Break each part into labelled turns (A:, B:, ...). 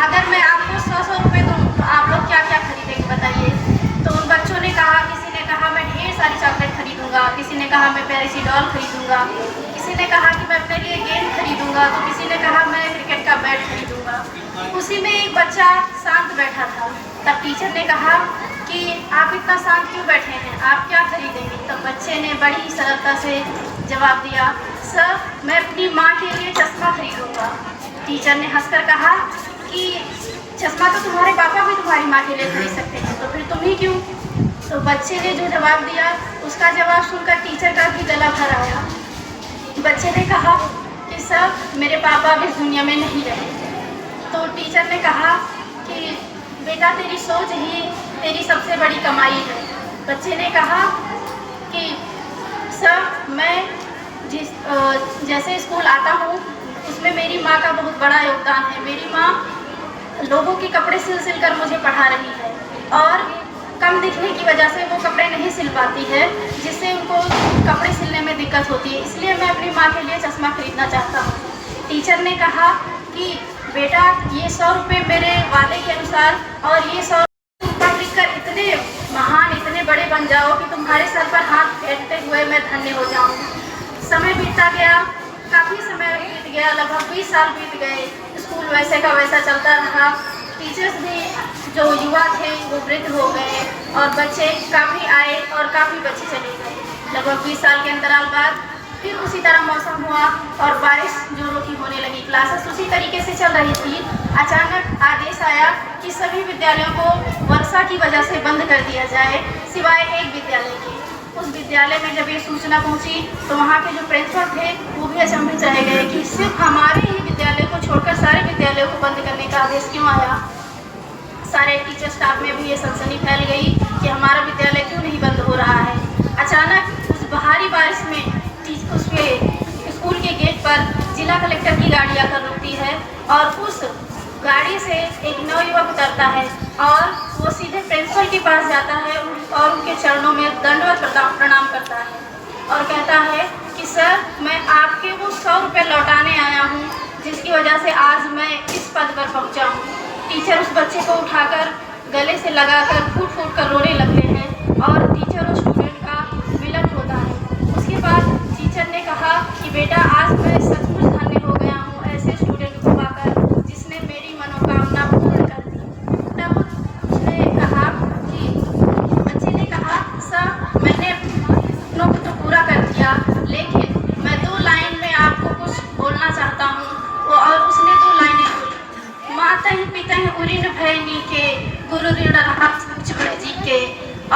A: अगर मैं आपको 100 रुपये दूँ तो आप लोग क्या क्या खरीदेंगे बताइए। तो उन बच्चों ने कहा, किसी ने कहा मैं ढेर सारी चॉकलेट खरीदूंगा, किसी ने कहा मैं प्यारी सी डॉल खरीदूंगा, किसी ने कहा कि मैं अपने लिए गेंद खरीदूंगा, तो किसी ने कहा मैं क्रिकेट का बैट खरीदूंगा। उसी में एक बच्चा शांत बैठा था। तब टीचर ने कहा कि आप इतना शांत क्यों बैठे हैं, आप क्या खरीदेंगे। तब बच्चे ने बड़ी सरलता से जवाब दिया, सर मैं अपनी माँ के लिए चश्मा खरीदूंगा। टीचर ने हंसकर कहा कि चश्मा तो तुम्हारे पापा भी तुम्हारी माँ के लिए खरीद सकते हैं, तो फिर तुम ही क्यों। तो बच्चे ने जो जवाब दिया उसका जवाब सुनकर टीचर का भी गला भर आया। बच्चे ने कहा कि सर मेरे पापा अब इस दुनिया में नहीं रहे। तो टीचर ने कहा कि बेटा तेरी सोच ही तेरी सबसे बड़ी कमाई है। बच्चे ने कहा कि सर मैं जैसे स्कूल आता हूँ उसमें मेरी माँ का बहुत बड़ा योगदान है। मेरी माँ लोगों के कपड़े सिल कर मुझे पढ़ा रही है और कम दिखने की वजह से वो कपड़े नहीं सिल पाती है, जिससे उनको कपड़े सिलने में दिक्कत होती है, इसलिए मैं अपनी माँ के लिए चश्मा खरीदना चाहता हूँ। टीचर ने कहा कि बेटा ये 100 रुपये मेरे वादे के अनुसार और ये 100 तुम पढ़ लिख कर इतने महान इतने बड़े बन जाओ कि तुम्हारे सर पर हाथ फेरते हुए मैं धन्य हो जाऊँ। समय बीतता गया, काफ़ी समय बीत गया, लगभग 20 साल बीत गए। स्कूल वैसे का वैसा चलता रहा। टीचर्स भी जो युवा थे वो वृद्ध हो गए और बच्चे काफ़ी आए और काफ़ी बच्चे चले गए। लगभग 20 साल के अंतराल बाद फिर उसी तरह मौसम हुआ और बारिश जोरों की होने लगी। क्लासेस उसी तरीके से चल रही थी। अचानक आदेश आया कि सभी विद्यालयों को वर्षा की वजह से बंद कर दिया जाए सिवाय एक विद्यालय के। उस विद्यालय में जब ये सूचना पहुंची तो वहाँ के जो प्रिंसिपल थे वो भी अचंभित रह गए कि सिर्फ हमारे ही विद्यालय को छोड़कर सारे विद्यालयों को बंद करने का आदेश क्यों आया। सारे टीचर स्टाफ में भी ये सनसनी फैल गई कि हमारा विद्यालय क्यों नहीं बंद हो रहा है। अचानक उस भारी बारिश में उसके स्कूल के गेट पर जिला कलेक्टर की गाड़ी आकर रुकती है और उस गाड़ी से एक नवयुवक उतरता है और वो सीधे प्रिंसिपल के पास जाता है और उनके चरणों में दंडवत प्रणाम करता है और कहता है कि सर मैं आपके वो 100 रुपये लौटाने आया हूँ जिसकी वजह से आज मैं इस पद पर पहुँचा हूँ। टीचर उस बच्चे को उठाकर गले से लगाकर फूट फूट कर रोने लगते हैं और टीचर और स्टूडेंट का मिलन होता है। उसके बाद टीचर ने कहा कि बेटा आज मैं सचमुच धन्य हो गया हूँ ऐसे स्टूडेंट को पाकर जिसने मेरी मनोकामना पूर्ण कर दी। तब उसने कहा कि बच्चे ने कहा सर मैंने अपनों को तो पूरा कर दिया लेकिन मैं 2 लाइन में आपको कुछ बोलना चाहता हूँ। और उसने 2 लाइनें बोली, मातहि पितहि उरिन भयनी के गुरु ऋण जी के।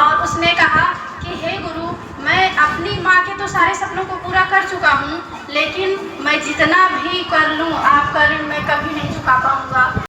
A: और उसने कहा कि हे गुरु मैं अपनी माँ के तो सारे सपनों को पूरा कर चुका हूँ लेकिन मैं जितना भी कर लूँ आपका ऋण मैं कभी नहीं चुका पाऊँगा।